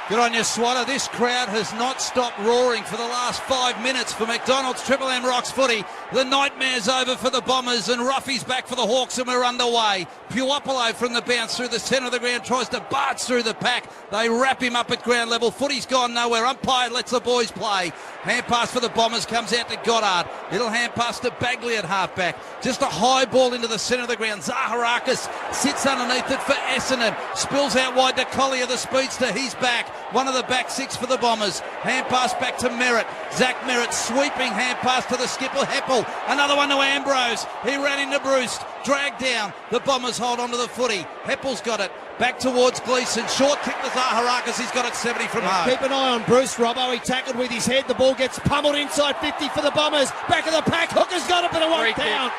Good on you, Swatter. This crowd has not stopped roaring for the last 5 minutes for McDonald's Triple M Rocks footy. The nightmare's over for the Bombers and Ruffy's back for the Hawks and we're underway. Puopolo from the bounce through the centre of the ground tries to barge through the pack. They wrap him up at ground level. Footy's gone nowhere. Umpire lets the boys play. Hand pass for the Bombers comes out to Goddard. Little hand pass to Bagley at halfback. Just a high ball into the centre of the ground. Zaharakis sits underneath it for Essendon. Spills out wide to Collier, the speedster. He's back. One of the back six for the Bombers. Hand pass back to Merritt. Zach Merritt sweeping hand pass to the skipper Heppel. Another one to Ambrose. He ran into Bruce. Dragged down. The Bombers hold on to the footy. Heppel's got it. Back towards Gleeson. Short kick to Zaharakis. He's got it 70 from home. Keep an eye on Bruce, Robbo. He tackled with his head. The ball gets pummeled inside 50 for the Bombers. Back of the pack. Hooker's got it, but it won't count.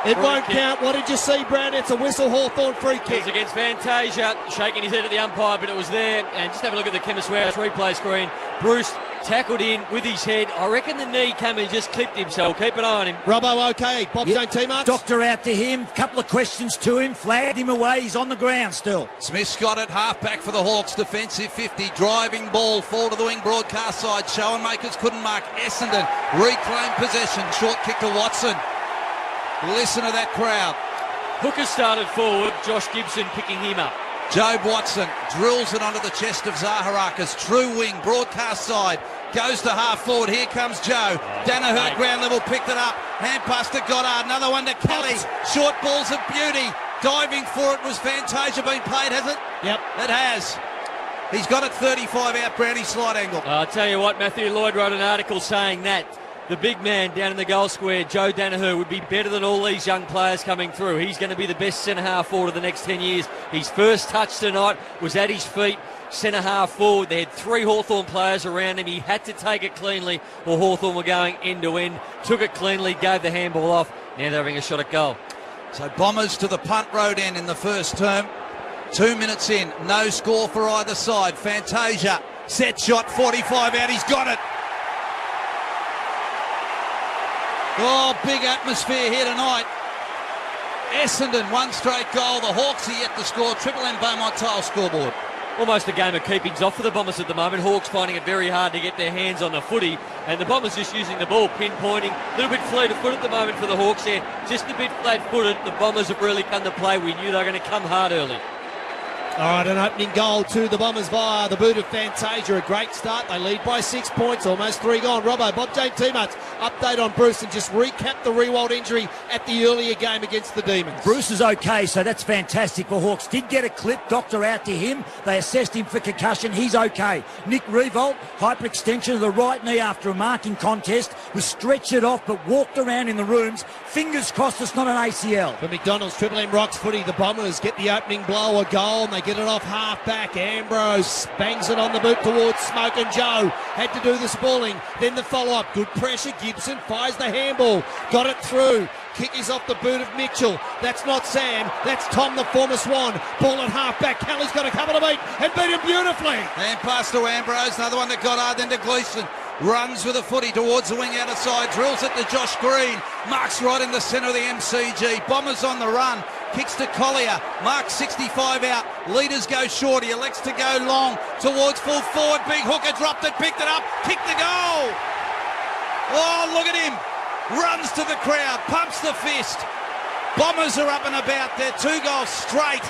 It won't count. What did you see, Brad? It's a whistle. Hawthorn free kick. It's against Fantasia, shaking his head at the umpire, but it was there. And just have a look at the Chemist Warehouse replay screen. Bruce tackled in with his head. I reckon the knee came and just clipped himself. Keep an eye on him. Robbo, okay. Bob, don't team up. Doctor out to him. Couple of questions to him. Flagged him away. He's on the ground still. Smith's got it. Half back for the Hawks. Defensive 50. Driving ball. Fall to the wing. Broadcast side. Schoenmakers couldn't mark. Essendon reclaim possession. Short kick to Watson. Listen to that crowd. Hooker started forward. Josh Gibson picking him up. Jobe Watson drills it onto the chest of Zaharakis. True wing, broadcast side. Goes to half forward. Here comes Joe. Danaher ground level picked it up. Hand pass to Goddard. Another one to Kelly. Short balls of beauty. Diving for it was Fantasia being played, has it? Yep. It has. He's got it 35 out, Brownie slide angle. I'll tell you what, Matthew Lloyd wrote an article saying that the big man down in the goal square, Joe Danaher, would be better than all these young players coming through. He's going to be the best centre-half forward of the next 10 years. His first touch tonight was at his feet, centre-half forward. They had 3 Hawthorn players around him. He had to take it cleanly or Hawthorn were going end-to-end. Took it cleanly, gave the handball off. Now they're having a shot at goal. So Bombers to the punt road end in the first term. 2 minutes in, no score for either side. Fantasia, set shot, 45 out, he's got it. Oh, big atmosphere here tonight. Essendon, 1 straight goal. The Hawks are yet to score. Triple M Beaumont Tile scoreboard. Almost a game of keepings off for the Bombers at the moment. Hawks finding it very hard to get their hands on the footy. And the Bombers just using the ball, pinpointing. A little bit fleet of foot at the moment for the Hawks there. Just a bit flat-footed. The Bombers have really come to play. We knew they were going to come hard early. All right, an opening goal to the Bombers via the boot of Fantasia. A great start. They lead by 6 points, almost 3 gone. Robbo, Bob James T-Muts, update on Bruce and just recap the Rewald injury at the earlier game against the Demons. Bruce is okay, so that's fantastic for Hawks. Did get a clip, doctor out to him. They assessed him for concussion. He's okay. Nick Rewald, hyperextension of the right knee after a marking contest, was stretched off but walked around in the rooms. Fingers crossed it's not an ACL. For McDonald's Triple M Rocks footy, the Bombers get the opening blow, a goal, and they get it off half back. Ambrose bangs it on the boot towards Smoke, and Joe had to do the spalling. Then the follow-up. Good pressure. Gibson fires the handball. Got it through. Kick is off the boot of Mitchell. That's not Sam. That's Tom, the former Swan. Ball at half back. Kelly's got a couple to beat and beat him beautifully. Hand pass to Ambrose. Another one to Goddard, then to Gleeson. Runs with a footy towards the wing out of side. Drills it to Josh Green. Marks right in the centre of the MCG. Bombers on the run. Kicks to Collier. Marks 65 out. Leaders go short. He elects to go long towards full forward. Big hooker dropped it, picked it up, kicked the goal. Oh, look at him. Runs to the crowd, pumps the fist. Bombers are up and about. They're 2 goals straight.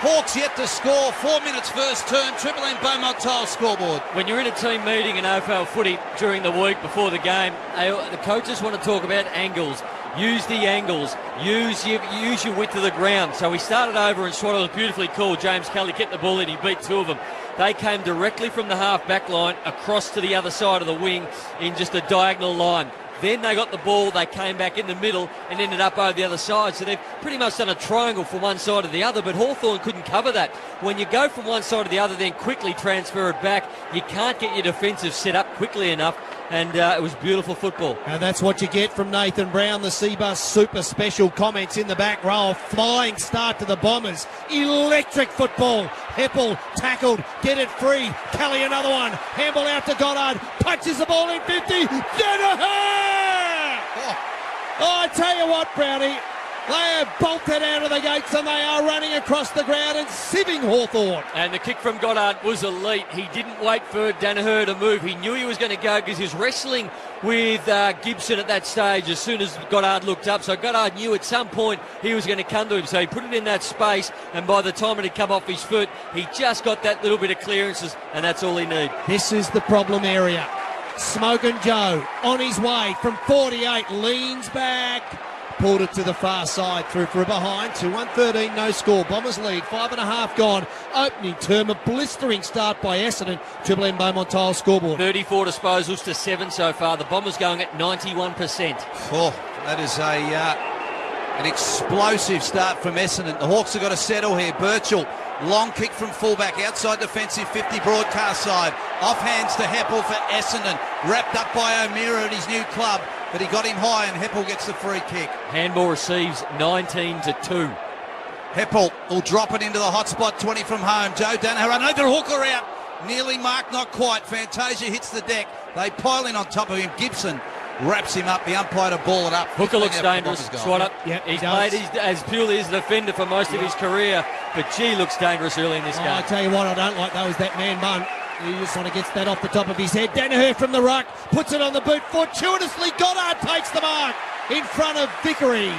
Hawks yet to score. 4 minutes first term. Triple M Beaumont Tile scoreboard. When you're in a team meeting in AFL footy during the week before the game, the coaches want to talk about angles. Use the angles. Use your width of the ground. So we started over and Swatter was beautifully cool. James Kelly kept the ball in. He beat 2 of them. They came directly from the half-back line across to the other side of the wing in just a diagonal line. Then they got the ball, they came back in the middle and ended up over the other side. So they've pretty much done a triangle from one side to the other, but Hawthorn couldn't cover that. When you go from one side to the other, then quickly transfer it back, you can't get your defensive set up quickly enough. And it was beautiful football. And that's what you get from Nathan Brown, the Seabus Super Special comments in the back row. Flying start to the Bombers. Electric football. Heppel tackled, get it free. Kelly another one. Handball out to Goddard. Punches the ball in 50. Danaher! Oh, I tell you what, Brownie. They have bolted out of the gates and they are running across the ground and sieving Hawthorn. And the kick from Goddard was elite. He didn't wait for Danaher to move. He knew he was going to go because he was wrestling with Gibson at that stage as soon as Goddard looked up. So Goddard knew at some point he was going to come to him. So he put it in that space, and by the time it had come off his foot, he just got that little bit of clearances, and that's all he needed. This is the problem area. Smoking Joe on his way from 48, leans back. Pulled it to the far side, through for a behind to 113, no score. Bombers lead, 5.5 gone. Opening term, a blistering start by Essendon. Triple M Beaumont Tile scoreboard. 34 disposals to 7 so far. The Bombers going at 91%. Oh, that is an explosive start from Essendon. The Hawks have got to settle here. Birchall, long kick from fullback, outside defensive 50 broadcast side. Off hands to Heppel for Essendon. Wrapped up by O'Meara at his new club. But he got him high and Heppel gets the free kick. Handball receives 19-2. Heppel will drop it into the hot spot, 20 from home. Joe Danaher, another hooker out. Nearly marked, not quite. Fantasia hits the deck. They pile in on top of him. Gibson wraps him up. The umpire to ball it up. Hooker looks dangerous. Swatter. Yep, he's played as purely as a defender for most of his career. But gee, looks dangerous early in this game. I tell you what, I don't like those, that man bun. He just want to get that off the top of his head. Danaher from the ruck, puts it on the boot. Fortuitously, Goddard takes the mark in front of Vickery.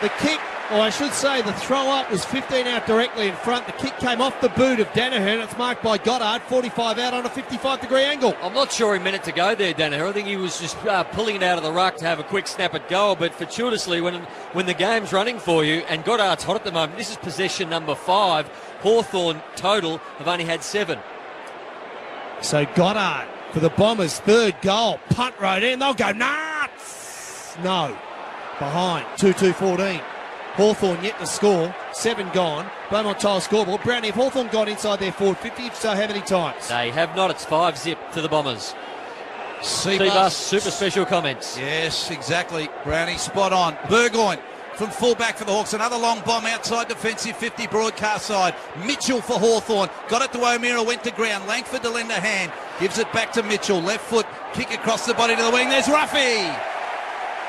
The kick, or I should say the throw up, was 15 out directly in front. The kick came off the boot of Danaher, and it's marked by Goddard, 45 out on a 55-degree angle. I'm not sure he meant it to go there, Danaher. I think he was just pulling it out of the ruck to have a quick snap at goal. But fortuitously, when the game's running for you, and Goddard's hot at the moment, this is possession number 5. Hawthorn total have only had 7. So Goddard for the Bombers' third goal. Punt right in. They'll go nuts. No. Behind. 2-2-14. Hawthorn yet to score. 7 gone. Beaumont Tile scoreboard. Brownie, have Hawthorn gone inside their forward 50? If so, how many times? They have not. It's 5-zip to the Bombers. Seabus, super special comments. Yes, exactly. Brownie, spot on. Burgoyne from fullback for the Hawks. Another long bomb outside defensive 50 broadcast side. Mitchell for Hawthorn. Got it to O'Meara, went to ground. Langford to lend a hand. Gives it back to Mitchell. Left foot, kick across the body to the wing. There's Ruffy.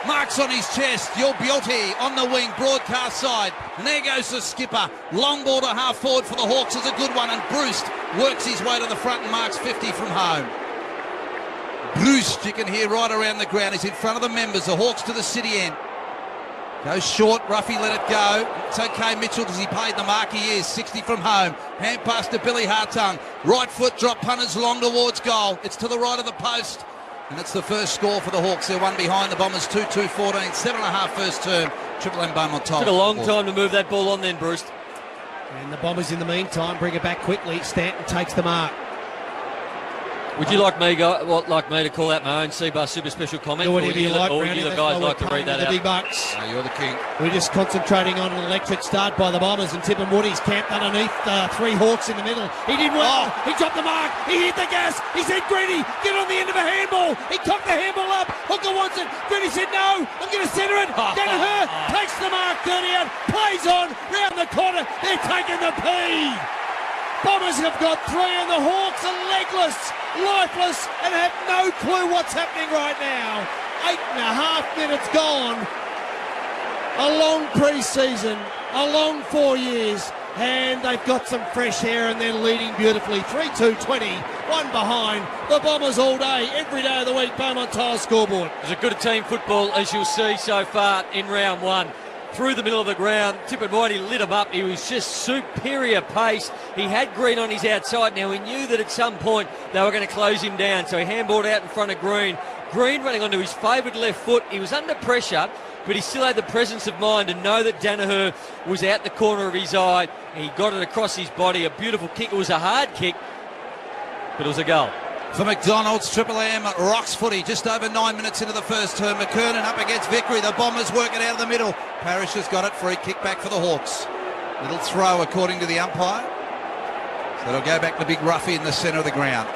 Marks on his chest. Your Beauty on the wing, broadcast side. And there goes the skipper. Long ball to half forward for the Hawks is a good one. And Bruce works his way to the front and marks 50 from home. Bruce, you can hear right around the ground. He's in front of the members. The Hawks to the city end. Goes short, Ruffy let it go. It's okay, Mitchell, because he paid the mark. He is 60 from home. Hand pass to Billy Hartung. Right foot drop, punters long towards goal. It's to the right of the post. And it's the first score for the Hawks. They're one behind the Bombers, 2-2-14. 7.5 first term. Triple M Beaumont Tile. Took a long time to move that ball on then, Bruce. And the Bombers in the meantime bring it back quickly. Stanton takes the mark. Would you like me to call out my own Seabus super special comment? Do whatever you like, or Brownie. you guys like to read that the out? big bucks. No, you're the king. We're just concentrating on an electric start by the Bombers, and Tip and Woody's camped underneath 3 Hawks in the middle. He did well. He dropped the mark. He hit the gas. He said, Greedy, get on the end of a handball. He cocked the handball up. Hooker wants it. Greedy said, no, I'm going to centre it. Danaher takes the mark, 30 out, plays on, round the corner. They're taking the P. Bombers have got 3 and the Hawks are legless, lifeless, and have no clue what's happening right now. 8.5 minutes gone. A long pre-season, a long 4 years, and they've got some fresh air and they're leading beautifully. 3-2-20, 1 behind. The Bombers all day, every day of the week. Beaumont Tile scoreboard. It was a good team football, as you'll see so far in round 1. Through the middle of the ground, Tip and Whitey lit him up. He was just superior pace. He had Green on his outside. Now, he knew that at some point they were going to close him down, so he handballed out in front of Green. Green running onto his favourite left foot. He was under pressure, but he still had the presence of mind to know that Danaher was out the corner of his eye. He got it across his body. A beautiful kick. It was a hard kick, but it was a goal. For McDonald's, Triple M rocks footy just over 9 minutes into the first term. McKernan up against Vickery. The Bombers work it out of the middle. Parrish has got it. Free kick back for the Hawks. Little throw according to the umpire. So it'll go back to Big Ruffy in the centre of the ground.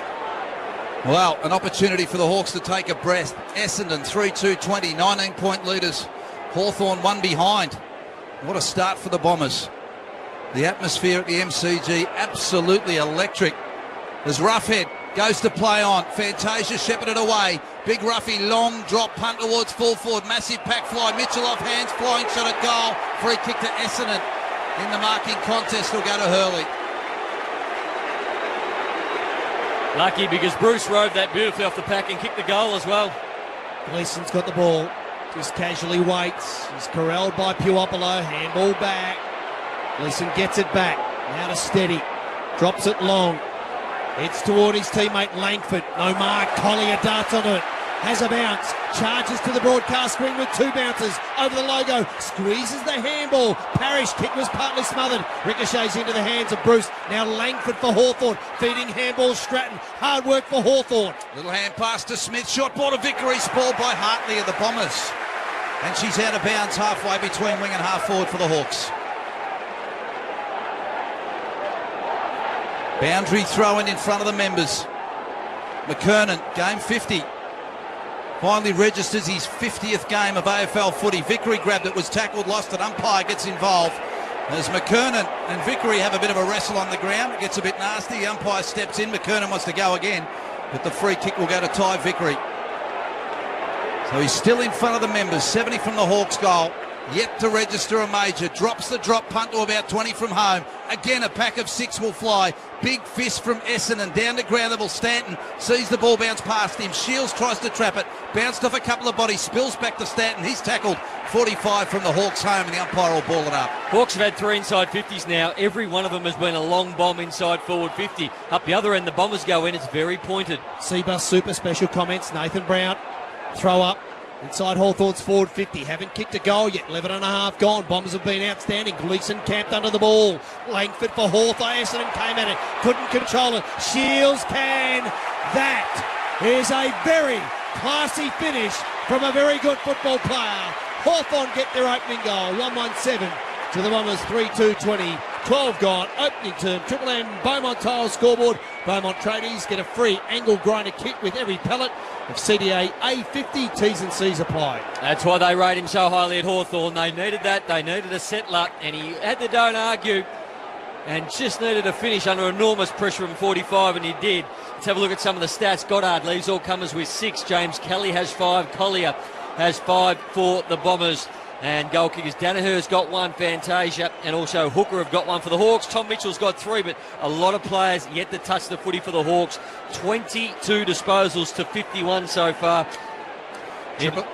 Well, an opportunity for the Hawks to take a breath. Essendon 3-2-20, 19-point leaders. Hawthorn 1 behind. What a start for the Bombers. The atmosphere at the MCG absolutely electric. There's Roughhead goes to play on. Fantasia shepherded away. Big Ruffy, long drop punt towards full forward. Massive pack fly. Mitchell off hands, flying shot at goal. Free kick to Essendon. In the marking contest will go to Hurley. Lucky because Bruce rode that beautifully off the pack and kicked the goal as well. Gleeson's got the ball. Just casually waits. He's corralled by Puopolo. Handball back. Gleeson gets it back. Now to Steady. Drops it long. Heads toward his teammate Langford. No mark. Collier darts onto it. Has a bounce. Charges to the broadcast screen with two bounces. Over the logo. Squeezes the handball. Parrish kick was partly smothered. Ricochets into the hands of Bruce. Now Langford for Hawthorn. Feeding handball Stratton. Hard work for Hawthorn. Little hand pass to Smith. Short ball to Vickery. Spoiled by Hartley of the Bombers. And she's out of bounds halfway between wing and half forward for the Hawks. Boundary throw in front of the members. McKernan, game 50. Finally registers his 50th game of AFL footy. Vickery grabbed it, was tackled, lost it. Umpire gets involved. As McKernan and Vickery have a bit of a wrestle on the ground. It gets a bit nasty. The umpire steps in. McKernan wants to go again. But the free kick will go to Ty Vickery. So he's still in front of the members. 70 from the Hawks goal. Yet to register a major. Drops the drop punt to about 20 from home. Again, a pack of 6 will fly. Big fist from Essendon. Down to ground level. Stanton sees the ball bounce past him. Shields tries to trap it. Bounced off a couple of bodies. Spills back to Stanton. He's tackled. 45 from the Hawks home, and the umpire will ball it up. Hawks have had 3 inside 50s now. Every one of them has been a long bomb inside forward 50. Up the other end, the Bombers go in. It's very pointed. Seabus super special comments. Nathan Brown. Throw up. Inside Hawthorn's forward 50. Haven't kicked a goal yet. 11 and a half gone. Bombers have been outstanding. Gleeson camped under the ball. Langford for Hawthorn. Essendon came at it. Couldn't control it. Shields can. That is a very classy finish from a very good football player. Hawthorn get their opening goal. 1-1-7 to the Bombers. 3-2-20. 12 gone. Opening term. Triple M Beaumont Tiles scoreboard. Beaumont tradies get a free angle grinder kit with every pellet of CDA A50. T's and C's apply. That's why they rate him so highly at Hawthorn. They needed that. They needed a settler, and he had the don't argue and just needed a finish under enormous pressure from 45, and he did. Let's have a look at some of the stats. Goddard leaves all comers with 6. James Kelly has 5. Collier has 5 for the Bombers. And goal kickers, Danaher's got 1, Fantasia, and also Hooker have got 1 for the Hawks. Tom Mitchell's got 3, but a lot of players yet to touch the footy for the Hawks. 22 disposals to 51 so far.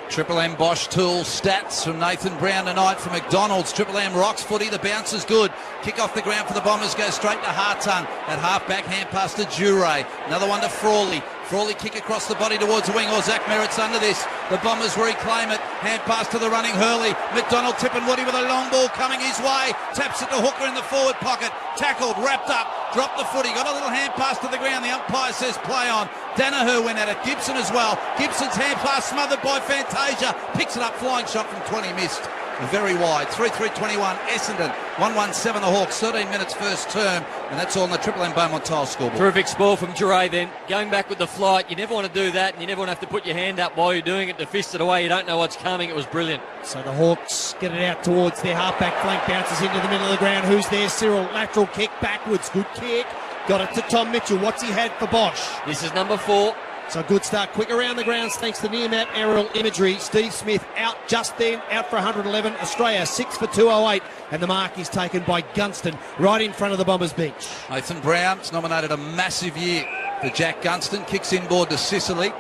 Triple M Bosch Tool stats from Nathan Brown tonight from McDonald's. Triple M rocks footy. The bounce is good. Kick off the ground for the Bombers. Goes straight to Hartung. At half-back, hand pass to Jure. Another one to Frawley. Frawley kick across the body towards the wing, or Zach Merritt's under this. The Bombers reclaim it. Hand pass to the running Hurley. McDonald tipping Woody with a long ball coming his way. Taps it to Hooker in the forward pocket. Tackled, wrapped up, dropped the footy. Got a little hand pass to the ground. The umpire says play on. Danaher went at it. Gibson as well. Gibson's hand pass smothered by Fantasia. Picks it up, flying shot from 20, missed. Very wide. 3-3-21. Essendon 1-1-7 the Hawks. 13 minutes first term, and that's all on the Triple M Beaumont Tiles scoreboard. Terrific spoil from Jure then. Going back with the flight, you never want to do that, and you never want to have to put your hand up while you're doing it to fist it away. You don't know what's coming. It was brilliant. So the Hawks get it out towards their half-back flank. Bounces into the middle of the ground. Who's there? Cyril. Lateral kick backwards. Good kick. Got it to Tom Mitchell. What's he had for Bosch? This is number 4. So good start, quick around the grounds thanks to near-map aerial imagery. Steve Smith out just then, out for 111. Australia 6 for 208, and the mark is taken by Gunston right in front of the Bombers bench. Nathan Brown's nominated a massive year for Jack Gunston. Kicks inboard to Sicily,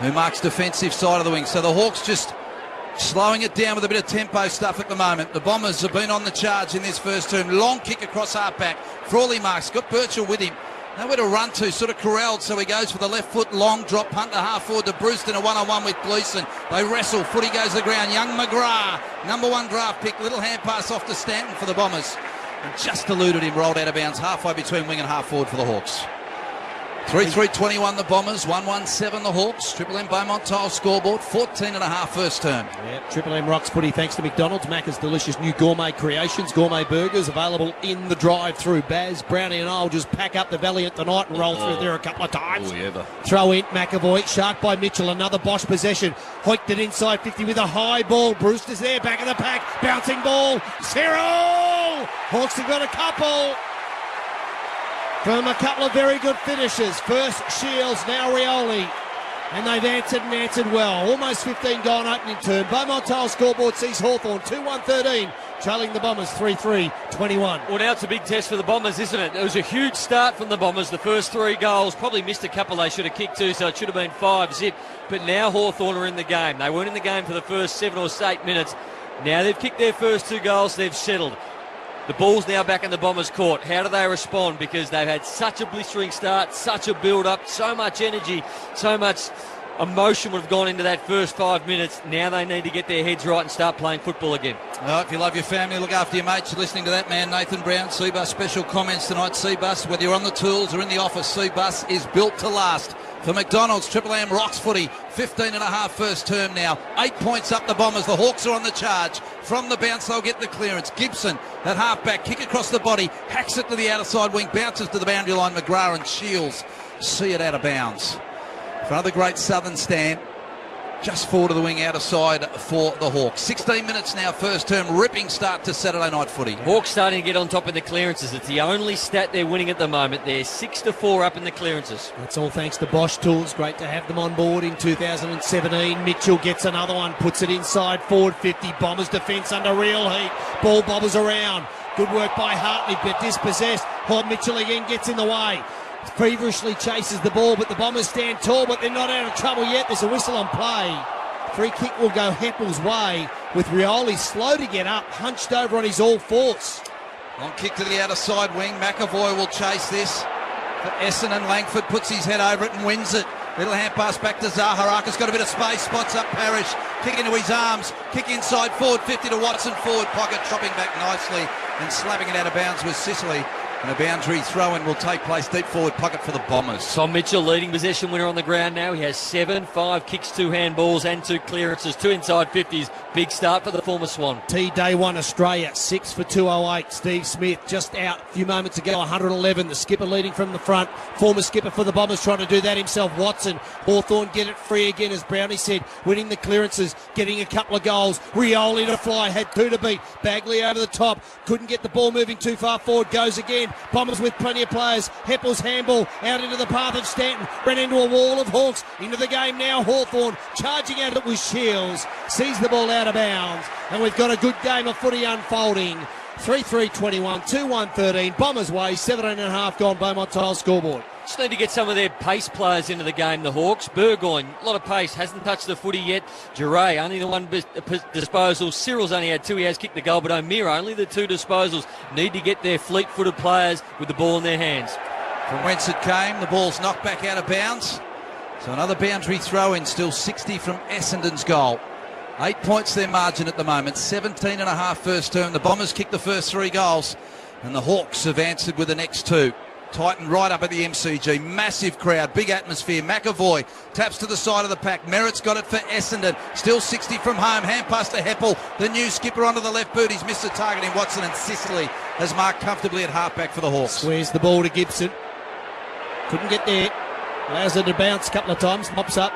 who marks defensive side of the wing. So the Hawks just slowing it down with a bit of tempo stuff at the moment. The Bombers have been on the charge in this first term. Long kick across half-back. Frawley marks, got Birchall with him. Nowhere to run to, sort of corralled, so he goes for the left foot, long drop punt to half forward to Brewster in a one-on-one with Gleeson. They wrestle, footy goes to the ground. Young McGrath, number 1 draft pick, little hand pass off to Stanton for the Bombers. And just eluded him, rolled out of bounds halfway between wing and half forward for the Hawks. 3-3-21 the Bombers, 1-1-7 the Hawks. Triple M Beaumont Tiles scoreboard, 14 and a half first term. Yep, Triple M rocks footy thanks to McDonald's. Macca's delicious new gourmet creations, gourmet burgers available in the drive-through. Baz, Brownie and I'll just pack up the Valiant tonight and roll through there a couple of times. Throw in McAvoy, shark by Mitchell, another Bosch possession. Hoiked it inside 50 with a high ball. Brewster's there, back of the pack, bouncing ball. Cyril! Hawks have got a couple. from a couple of very good finishers. First Shields, now Rioli. And they've answered well. Almost 15 gone opening turn. Beaumont Tile scoreboard sees Hawthorn 2-1-13, trailing the Bombers 3-3-21. Well, now it's a big test for the Bombers, isn't it? It was a huge start from the Bombers. The first 3 goals, probably missed a couple they should have kicked too, so it should have been 5-zip. But now Hawthorn are in the game. They weren't in the game for the first 7 or 8 minutes. Now they've kicked their first 2 goals, they've settled. The ball's now back in the Bombers' court. How do they respond? Because they've had such a blistering start, such a build-up, so much energy, so much emotion would have gone into that first 5 minutes. Now they need to get their heads right and start playing football again. Well, if you love your family, look after your mates. You're listening to that man, Nathan Brown. Cbus special comments tonight. Cbus, whether you're on the tools or in the office, Cbus is built to last. For McDonald's, Triple M Rocks footy, 15.5 first term now. 8 points up the Bombers. The Hawks are on the charge. From the bounce, they'll get the clearance. Gibson at half-back, kick across the body, hacks it to the outside wing, bounces to the boundary line. McGrath and Shields see it out of bounds. For another great southern stand, just forward of the wing, out of side for the Hawks. 16 minutes now, first term, ripping start to Saturday night footy. Hawks starting to get on top in the clearances. It's the only stat they're winning at the moment. They're 6-4 up in the clearances. That's all thanks to Bosch Tools. Great to have them on board in 2017. Mitchell gets another one, puts it inside, forward 50. Bombers defence under real heat. Ball bobbles around. Good work by Hartley, but dispossessed. Mitchell again gets in the way. Feverishly chases the ball, but the Bombers stand tall, but they're not out of trouble yet. There's a whistle on play. Free kick will go Heppel's way, with Rioli slow to get up, hunched over on his all fours. Long kick to the outer side wing. McAvoy will chase this. For Essendon, Langford puts his head over it and wins it. Little hand pass back to Zaharaka's got a bit of space, spots up Parrish, kick into his arms, kick inside, forward 50 to Watson, forward pocket, chopping back nicely and slapping it out of bounds with Sicily. And a boundary throw-in will take place, deep forward pocket for the Bombers. Tom Mitchell, leading possession winner on the ground now. He has 7, 5 kicks, 2 handballs and 2 clearances, 2 inside 50s. Big start for the former Swan. Day 1 Australia, 6 for 208. Steve Smith just out a few moments ago, 111. The skipper leading from the front. Former skipper for the Bombers trying to do that himself, Watson. Hawthorn get it free again, as Brownie said, winning the clearances, getting a couple of goals. Rioli to fly, had 2 to beat. Bagley over the top, couldn't get the ball moving too far forward, goes again. Bombers with plenty of players. Heppel's handball out into the path of Stanton. Ran into a wall of Hawks. Into the game now. Hawthorn charging at it with Shields. Sees the ball out of bounds. And we've got a good game of footy unfolding. 3-3-21, 2-1-13. Bombers way, 17.5 gone. Beaumont Tile scoreboard. Just need to get some of their pace players into the game, the Hawks. Burgoyne, a lot of pace, hasn't touched the footy yet. Duray, only the 1 disposal. Cyril's only had 2, he has kicked the goal, but O'Meara, only the 2 disposals. Need to get their fleet-footed players with the ball in their hands. From whence it came, the ball's knocked back out of bounds. So another boundary throw-in, still 60 from Essendon's goal. 8 points their margin at the moment, 17.5 first term. The Bombers kicked the first 3 goals, and the Hawks have answered with the next 2. Tighten right up at the MCG. Massive crowd, big atmosphere. McAvoy taps to the side of the pack. Merritt's got it for Essendon. Still 60 from home. Hand pass to Heppel. The new skipper onto the left boot. He's missed the target in Watson, and Sicily has marked comfortably at halfback for the Hawks. Squares the ball to Gibson. Couldn't get there. Allows it to bounce a couple of times. Mops up.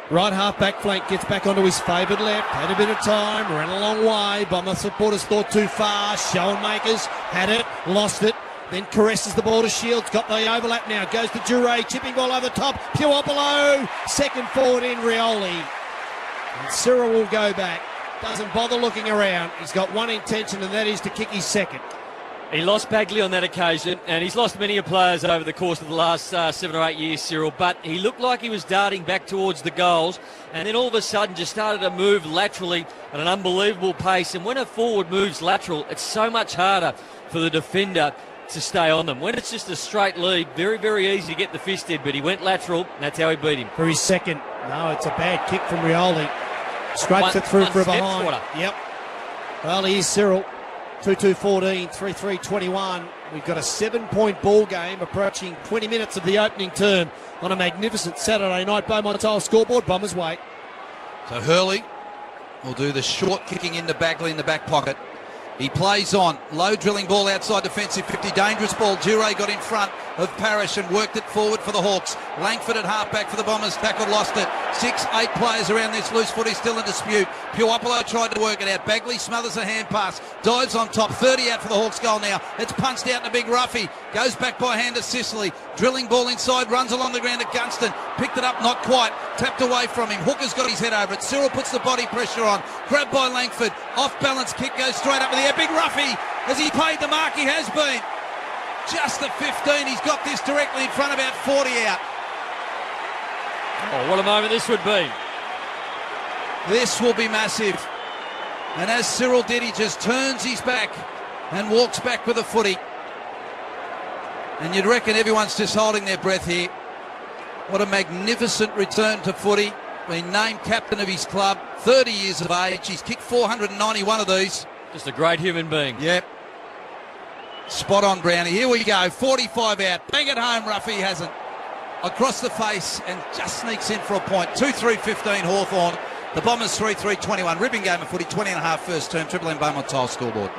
Right half-back flank, gets back onto his favoured left. Had a bit of time, ran a long way. Bomber supporters thought too far. Schoenmakers had it, lost it. Then caresses the ball to Shields. Got the overlap now. Goes to Duray. Chipping ball over the top. Puopolo. Second forward in Rioli. And Cyril will go back. Doesn't bother looking around. He's got one intention, and that is to kick his second. He lost Bagley on that occasion, and he's lost many players over the course of the last 7 or 8 years, Cyril, but he looked like he was darting back towards the goals, and then all of a sudden just started to move laterally at an unbelievable pace. And when a forward moves lateral, it's so much harder for the defender to stay on them. When it's just a straight lead, very, very easy to get the fist in, but he went lateral, and that's how he beat him. For his second. No, it's a bad kick from Rioli. Scrapes it through for a behind. Yep. Well, here's Cyril. 2-2-14, 3-3-21. We've got a 7-point ball game approaching 20 minutes of the opening term on a magnificent Saturday night. Beaumont Tile scoreboard, Bombers wait. So Hurley will do the short kicking into Bagley in the back pocket. He plays on. Low drilling ball outside defensive 50. Dangerous ball. Duray got in front of Parrish and worked it forward for the Hawks. Langford at half-back for the Bombers. Tackled, lost it. 6, 8 players around this loose footy still in dispute. Puopolo tried to work it out. Bagley smothers a hand pass. Dives on top. 30 out for the Hawks goal now. It's punched out in a big roughie. Goes back by hand to Sicily. Drilling ball inside, runs along the ground to Gunston. Picked it up, not quite. Tapped away from him. Hooker's got his head over it. Cyril puts the body pressure on. Grabbed by Langford. Off balance kick goes straight up in the air. Big roughie. Has he paid the mark? He has been. Just the 15. He's got this directly in front, about 40 out. Oh, what a moment this would be. This will be massive. And as Cyril did, he just turns his back and walks back with a footy. And you'd reckon everyone's just holding their breath here. What a magnificent return to footy. Been named captain of his club, 30 years of age. He's kicked 491 of these. Just a great human being. Yep. Spot on, Brownie. Here we go. 45 out. Bang it home, Ruffy hasn't. Across the face and just sneaks in for a point. 2-3-15 Hawthorn. The Bombers 3-3-21. Ribbon game of footy, 20.5 first term. Triple M Beaumont Tile scoreboard.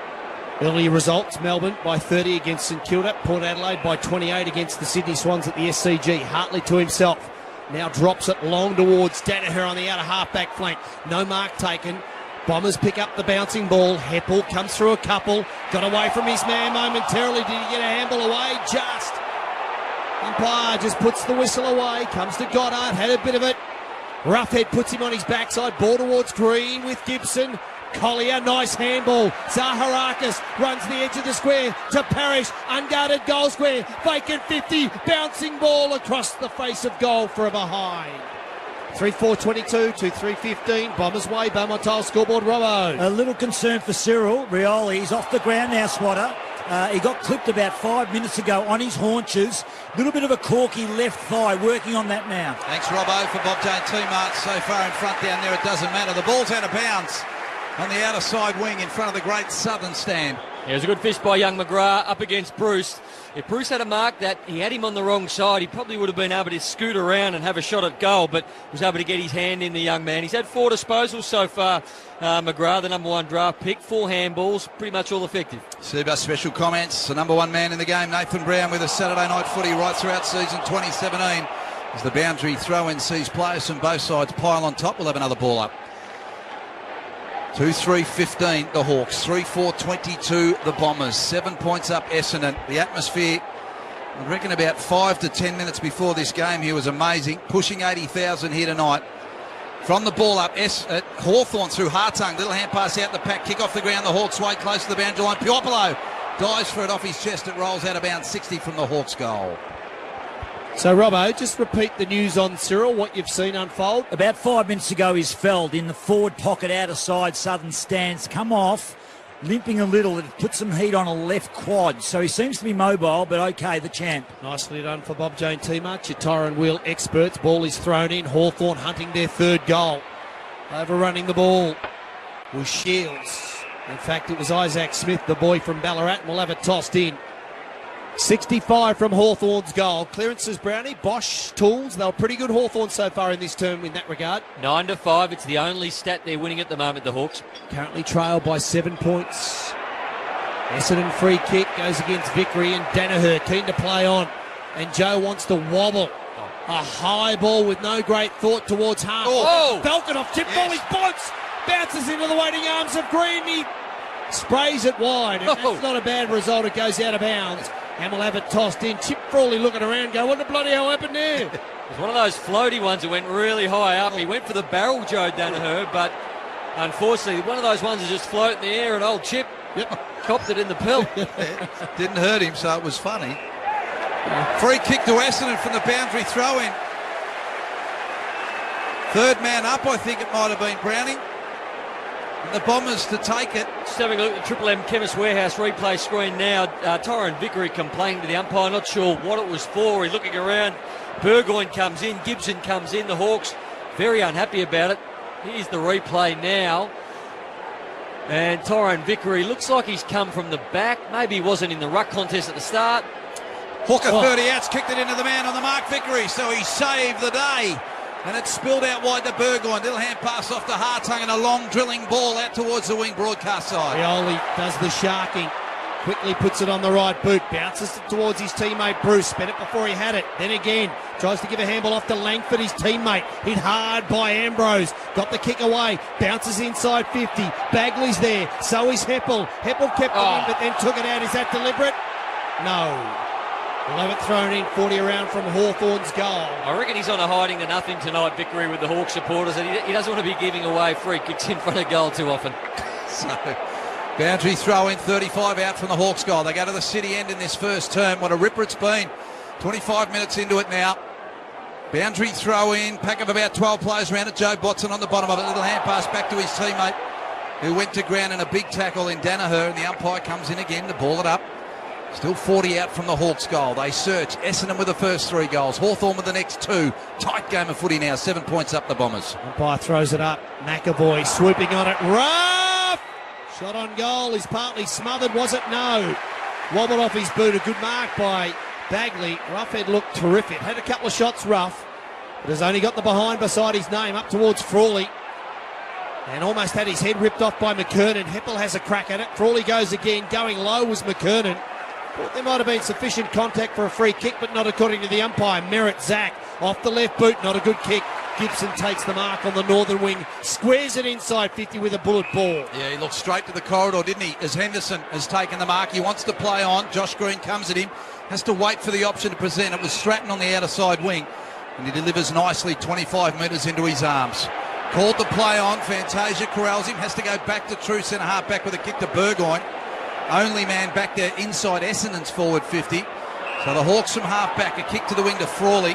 Early results: Melbourne by 30 against St Kilda, Port Adelaide by 28 against the Sydney Swans at the SCG. Hartley to himself, now drops it long towards Danaher on the outer half-back flank. No mark taken. Bombers pick up the bouncing ball. Heppel comes through a couple, got away from his man momentarily. Did he get a handball away? Just. Umpire just puts the whistle away, comes to Goddard, had a bit of it. Roughhead puts him on his backside, ball towards Green with Gibson. Collier, nice handball. Zaharakis runs the edge of the square to Parrish. Unguarded goal square. Vacant 50. Bouncing ball across the face of goal for a behind. 3-4-22, 2-3-15. Bombers way. Beaumont Tile scoreboard, Robbo. A little concern for Cyril. Rioli, he's off the ground now, Swatter. He got clipped about 5 minutes ago on his haunches. Little bit of a corky left thigh, working on that now. Thanks, Robbo, for Bob Jane T-Mart so far in front down there. It doesn't matter. The ball's out of bounds on the outer side wing in front of the great Southern stand. Yeah, it was a good fist by young McGrath up against Bruce. If Bruce had a mark that he had him on the wrong side, he probably would have been able to scoot around and have a shot at goal, but was able to get his hand in the young man. He's had 4 disposals so far, McGrath, the number 1 draft pick, 4 handballs, pretty much all effective. Super special comments. The number 1 man in the game, Nathan Brown, with a Saturday night footy right throughout season 2017. As the boundary throw-in sees players from both sides pile on top, we'll have another ball up. 2-3-15 the Hawks, 3-4-22 the Bombers, 7 points up Essendon. The atmosphere, I reckon about 5 to 10 minutes before this game here was amazing, pushing 80,000 here tonight. From the ball up, Hawthorn through Hartung, little hand pass out the pack, kick off the ground, the Hawks way close to the boundary line. Piopolo dives for it off his chest, it rolls out of bounds, 60 from the Hawks goal. So, Robbo, just repeat the news on Cyril, what you've seen unfold. About 5 minutes ago, he's felled in the forward pocket, outer side, Southern stands, come off, limping a little. It put some heat on a left quad, so he seems to be mobile, but okay, the champ. Nicely done for Bob Jane T-Mart, your tyre and wheel experts. Ball is thrown in, Hawthorn hunting their 3rd goal. Overrunning the ball was Shields. In fact, it was Isaac Smith, the boy from Ballarat, and we'll have it tossed in. 65 from Hawthorn's goal. Clearances, Brownie, Bosch, Tools. They were pretty good, Hawthorn, so far in this term in that regard. 9-5. It's the only stat they're winning at the moment, the Hawks. Currently trailed by 7 points. Essendon free kick goes against Vickery and Danaher keen to play on. And Joe wants to wobble. A high ball with no great thought towards half. Oh. Belted off, tip ball, he floats. Bounces into the waiting arms of Green. He sprays it wide. And that's not a bad result. It goes out of bounds. And we'll have it tossed in. Chip Frawley looking around, go, what the bloody hell happened there? It was one of those floaty ones that went really high up. He went for the barrel, Joe Danaher, but unfortunately, one of those ones that just float in the air, and old Chip copped it in the pill. Didn't hurt him, so it was funny. Free kick to Essendon from the boundary throw-in. 3rd man up, I think it might have been Browning. And the Bombers to take it. Just having a look at the Triple M Chemist Warehouse replay screen now. Tyron Vickery complaining to the umpire, not sure what it was for. He's looking around. Burgoyne comes in, Gibson comes in. The Hawks very unhappy about it. Here's the replay now. And Tyron Vickery looks like he's come from the back. Maybe he wasn't in the ruck contest at the start. Hooker 30 outs, kicked it into the man on the mark, Vickery, so he saved the day. And it spilled out wide to Burgoyne. Little hand pass off to Hartung and a long drilling ball out towards the wing broadcast side. Rioli does the sharking. Quickly puts it on the right boot. Bounces it towards his teammate Bruce. Spent it before he had it. Then again, tries to give a handball off to Langford, his teammate. Hit hard by Ambrose. Got the kick away. Bounces inside 50. Bagley's there. So is Heppel. Heppel kept it in, but then took it out. Is that deliberate? No. We'll have it thrown in 40 around from Hawthorn's goal. I reckon he's on a hiding to nothing tonight victory with the Hawk supporters, and he doesn't want to be giving away free kicks in front of goal too often. So, boundary throw in, 35 out from the Hawks goal. They go to the city end in this first term. What a ripper it's been. 25 minutes into it now. Boundary throw in, pack of about 12 players around it. Joe Botson on the bottom of it. Little hand pass back to his teammate who went to ground in a big tackle in Danaher, and the umpire comes in again to ball it up. Still 40 out from the Hawks goal. They search. Essendon with the first 3 goals. Hawthorn with the next 2. Tight game of footy now. 7 points up the Bombers. Umpire throws it up. McAvoy swooping on it. Rough! Shot on goal. He's partly smothered, was it? No. Wobbled off his boot. A good mark by Bagley. Roughhead looked terrific. Had a couple of shots rough, but has only got the behind beside his name up towards Frawley. And almost had his head ripped off by McKernan. Heppel has a crack at it. Frawley goes again. Going low was McKernan. Thought there might have been sufficient contact for a free kick, but not according to the umpire. Merritt Zach off the left boot, not a good kick. Gibson takes the mark on the northern wing, squares it inside 50 with a bullet ball. Yeah, he looked straight to the corridor, didn't he? As Henderson has taken the mark, he wants to play on. Josh Green comes at him, has to wait for the option to present. It was Stratton on the outer side wing, and he delivers nicely 25 metres into his arms. Called to play on. Fantasia corrals him, has to go back to true centre half back with a kick to Burgoyne. Only man back there inside Essendon's forward 50. So the Hawks from half back, a kick to the wing to Frawley.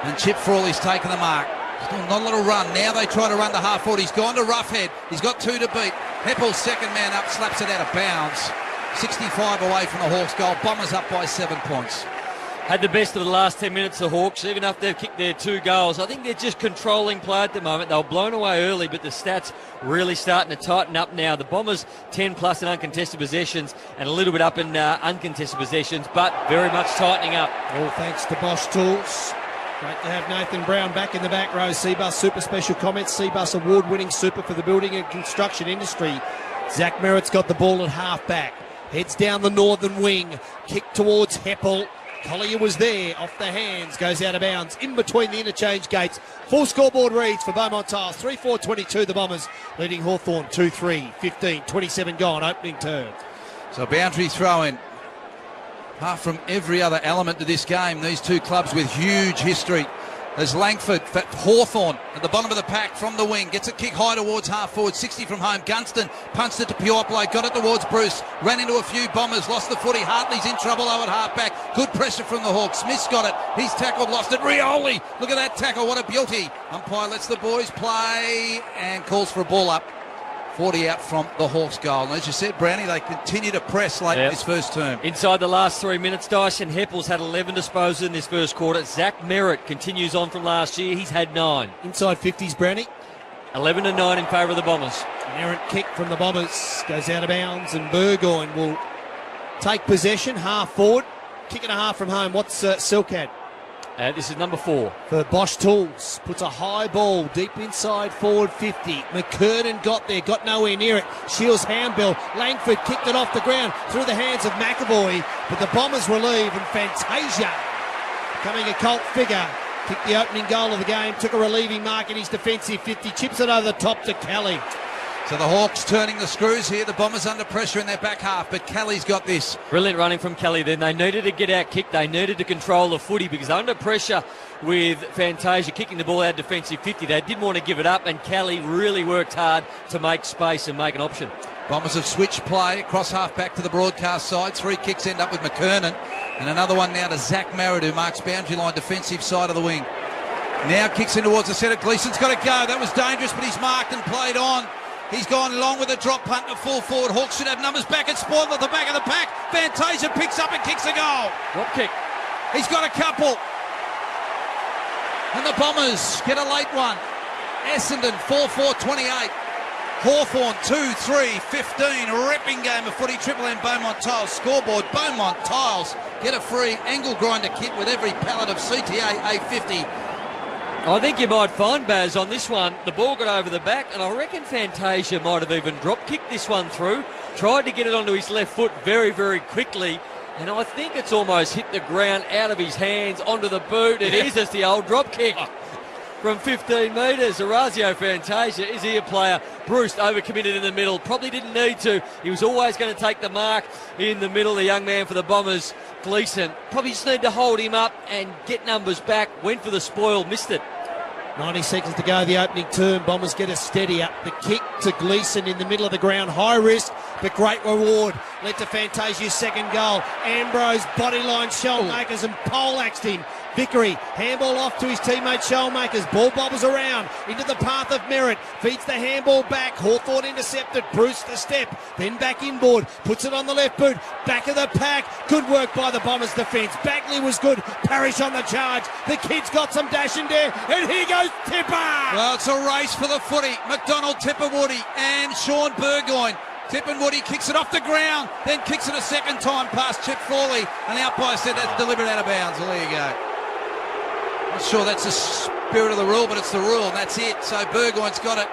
And Chip Frawley's taken the mark. Still not a little run. Now they try to run to half forward. He's gone to Roughhead. He's got 2 to beat. Heppel's second man up, slaps it out of bounds. 65 away from the Hawks goal. Bombers up by 7 points. Had the best of the last 10 minutes, the Hawks, even after they've kicked their 2 goals. I think they're just controlling play at the moment. They were blown away early, but the stats really starting to tighten up now. The Bombers 10 plus in uncontested possessions and a little bit up in uncontested possessions, but very much tightening up. All thanks to Bosch Tools. Great to have Nathan Brown back in the back row. Cbus Super Special Comments. Cbus award-winning super for the building and construction industry. Zach Merritt's got the ball at half back. Heads down the northern wing. Kick towards Heppel. Collier was there, off the hands, goes out of bounds, in between the interchange gates. Full scoreboard reads for Beaumont Tiles, 3-4-22, the Bombers leading Hawthorn 2-3, 15, 27 gone, opening term. So boundary throw-in. Apart from every other element to this game, these 2 clubs with huge history. There's Langford for Hawthorn at the bottom of the pack from the wing. Gets a kick high towards half forward, 60 from home. Gunston punched it to Puopolo, got it towards Bruce. Ran into a few Bombers, lost the footy. Hartley's in trouble over at half back. Good pressure from the Hawks. Smith's got it. He's tackled, lost it. Rioli, look at that tackle. What a beauty. Umpire lets the boys play and calls for a ball up. 40 out from the Hawks goal. And as you said, Brownie, they continue to press late in this first term. Inside the last 3 minutes, Dyson Heppel's had 11 disposals in this first quarter. Zach Merritt continues on from last year. He's had 9. Inside 50s, Brownie. 11 and 9 in favour of the Bombers. An errant kick from the Bombers. Goes out of bounds and Burgoyne will take possession, half forward. Kick and a half from home. What's Silcat? This is number 4. For Bosch Tools. Puts a high ball deep inside forward 50. McKernan got there, got nowhere near it. Shields handbill. Langford kicked it off the ground through the hands of McAvoy. But the Bombers relieve, and Fantasia, becoming a cult figure, kicked the opening goal of the game. Took a relieving mark in his defensive 50. Chips it over the top to Kelly. So the Hawks turning the screws here. The Bombers under pressure in their back half, but Kelly's got this. Brilliant running from Kelly then. They needed to get out kick. They needed to control the footy because under pressure with Fantasia kicking the ball out defensive 50, they didn't want to give it up, and Kelly really worked hard to make space and make an option. Bombers have switched play across half back to the broadcast side. 3 kicks end up with McKernan, and another one now to Zach Merritt, who marks boundary line defensive side of the wing. Now kicks in towards the centre. Gleeson's got to go. That was dangerous, but he's marked and played on. He's gone long with a drop punt to full forward. Hawks should have numbers back at spoil at the back of the pack. Fantasia picks up and kicks a goal. Drop kick. He's got a couple. And the Bombers get a late one. Essendon 4-4-28. Hawthorn 2-3-15. Ripping game of footy. Triple M Beaumont Tiles scoreboard. Beaumont Tiles get a free angle grinder kit with every pallet of CTA A50. I think you might find, Baz, on this one, the ball got over the back, and I reckon Fantasia might have even drop-kicked this one through, tried to get it onto his left foot very, very quickly, and I think it's almost hit the ground out of his hands, onto the boot. It is just the old drop-kick. from 15 metres. Orazio Fantasia, is he a player? Bruce overcommitted in the middle, probably didn't need to. He was always going to take the mark in the middle, the young man for the Bombers, Gleeson. Probably just need to hold him up and get numbers back. Went for the spoil, missed it. 90 seconds to go, the opening term. Bombers get a steady up. The kick to Gleeson in the middle of the ground. High risk, but great reward. Led to Fantasia's second goal. Ambrose bodyline Shellmakers and poleaxed him. Vickery, handball off to his teammate Shellmakers. Ball bobbles around into the path of merit. Feeds the handball back. Hawthorn intercepted. Bruce the step. Then back inboard. Puts it on the left boot. Back of the pack. Good work by the Bombers defence. Bagley was good. Parrish on the charge. The kid's got some dash in there. And here goes Tipper. Well, it's a race for the footy. McDonald, Tipper Woody and Sean Burgoyne. Tipper Woody kicks it off the ground, then kicks it a second time past Chip Frawley. And the umpire said that's delivered out of bounds. Well, there you go. Not sure that's the spirit of the rule, but it's the rule, and that's it. So Burgoyne's got it.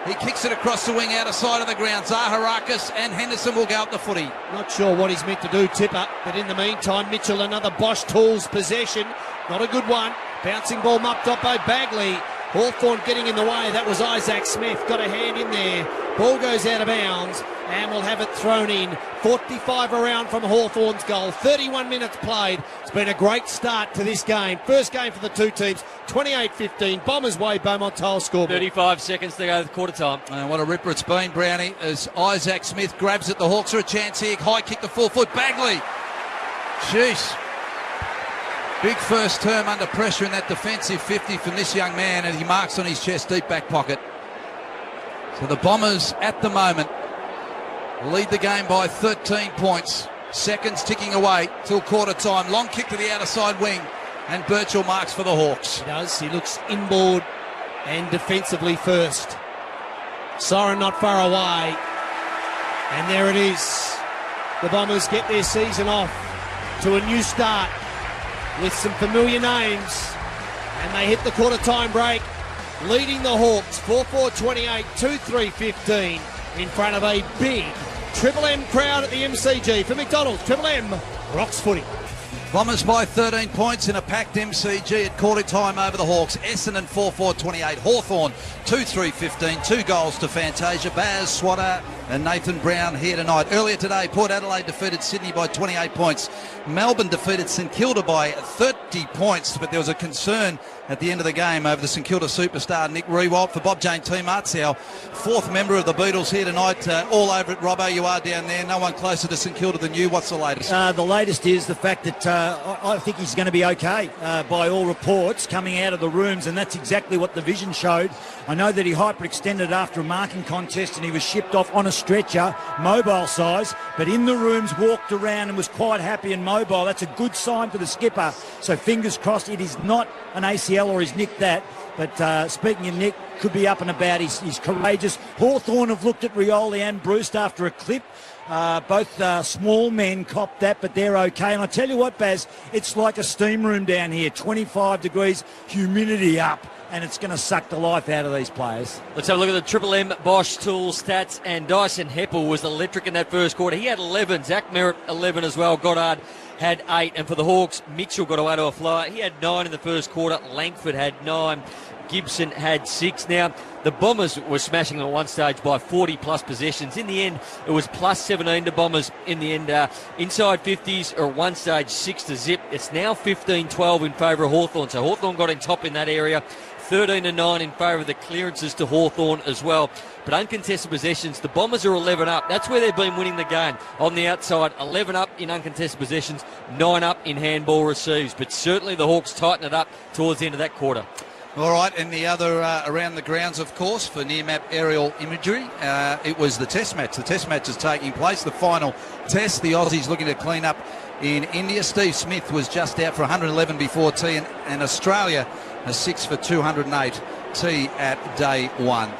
He kicks it across the wing out of side of the ground. Zaharakis and Henderson will go up the footy. Not sure what he's meant to do, Tipper, but in the meantime, Mitchell, another Bosch Tools possession. Not a good one. Bouncing ball mucked up by Bagley. Hawthorn getting in the way. That was Isaac Smith. Got a hand in there. Ball goes out of bounds and we'll have it thrown in. 45 around from Hawthorn's goal. 31 minutes played. It's been a great start to this game. First game for the two teams. 28-15. Bombers way, Beaumont Toll scoreboard. 35 seconds to go to quarter time. And what a ripper it's been, Brownie, as Isaac Smith grabs it. The Hawks are a chance here. High kick to full foot. Bagley. Jeez. Big first term under pressure in that defensive 50 from this young man, and he marks on his chest, deep back pocket. So the Bombers at the moment lead the game by 13 points. Seconds ticking away till quarter time. Long kick to the outer side wing, and Birchall marks for the Hawks. He does. He looks inboard and defensively first. Siren not far away. And there it is. The Bombers get their season off to a new start with some familiar names, and they hit the quarter time break, leading the Hawks 4-4-28, 2-3-15 in front of a big Triple M crowd at the MCG. For McDonald's, Triple M rocks footy. Bombers by 13 points in a packed MCG at quarter time over the Hawks. Essendon 4-4-28, Hawthorn 2-3-15, 2 goals to Fantasia, Baz, Swatter and Nathan Brown here tonight. Earlier today, Port Adelaide defeated Sydney by 28 points. Melbourne defeated St Kilda by 30 points, but there was a concern at the end of the game over the St Kilda superstar Nick Riewoldt. For Bob Jane T-Mart's our fourth member of the Beatles here tonight. All over it, Robbo, you are down there. No one closer to St Kilda than you. What's the latest? The latest is the fact that I think he's going to be okay by all reports coming out of the rooms, and that's exactly what the vision showed. I know that he hyperextended after a marking contest and he was shipped off on a stretcher, mobile size, but in the rooms walked around and was quite happy and mobile. That's a good sign for the skipper. So fingers crossed it is not an ACL or he's nicked that. But speaking of Nick, could be up and about. He's courageous. Hawthorn have looked at Rioli and Bruce after a clip. Both small men copped that, but they're okay. And I tell you what, Baz, it's like a steam room down here. 25 degrees, humidity up, and it's going to suck the life out of these players. Let's have a look at the Triple M Bosch Tools stats. And Dyson Heppel was electric in that first quarter. He had 11. Zach Merritt 11 as well. Goddard had 8. And for the Hawks, Mitchell got away to a flyer. He had 9 in the first quarter. Langford had 9. Gibson had 6. Now, the Bombers were smashing them at one stage by 40-plus possessions. In the end, it was plus 17 to Bombers in the end. Inside 50s, or at one stage 6-0. It's now 15-12 in favour of Hawthorn. So Hawthorn got in top in that area. 13-9 in favour of the clearances to Hawthorn as well. But uncontested possessions, the Bombers are 11 up. That's where they've been winning the game. On the outside, 11 up in uncontested possessions, 9 up in handball receives. But certainly the Hawks tighten it up towards the end of that quarter. All right, and the other around the grounds, of course, for near-map aerial imagery, it was the Test match. The Test match is taking place, the final Test. The Aussies looking to clean up in India. Steve Smith was just out for 111 before tea, and Australia a 6 for 208 tea at day 1.